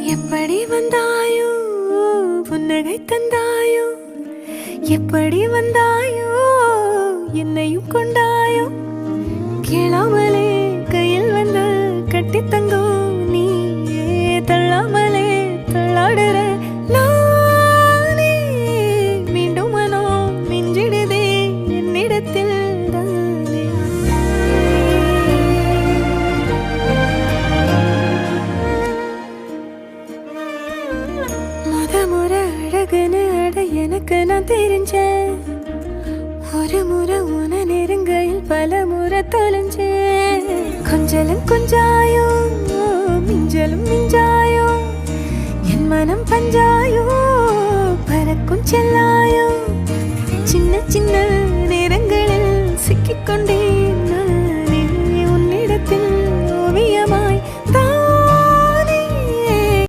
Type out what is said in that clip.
எப்படி வந்தாயோ புன்னகை தந்தாயோ எப்படி வந்தாயோ என்னையும் கொண்டாயோ கேளாமலே கையில் வந்து கட்டி தங்கோ நீ தள்ளாமலே தள்ளாடுற நானே மீண்டும் மனோ மிஞ்சிடுதே என்னிடத்தில் முறை அழகுன்னு அட எனக்கு நான் தெரிஞ்சேன் ஒரு முறை உன நெருங்கையில் பல முறை தொலைஞ்சேன் கொஞ்சலும் கொஞ்சாயோ மிஞ்சலும் மிஞ்சா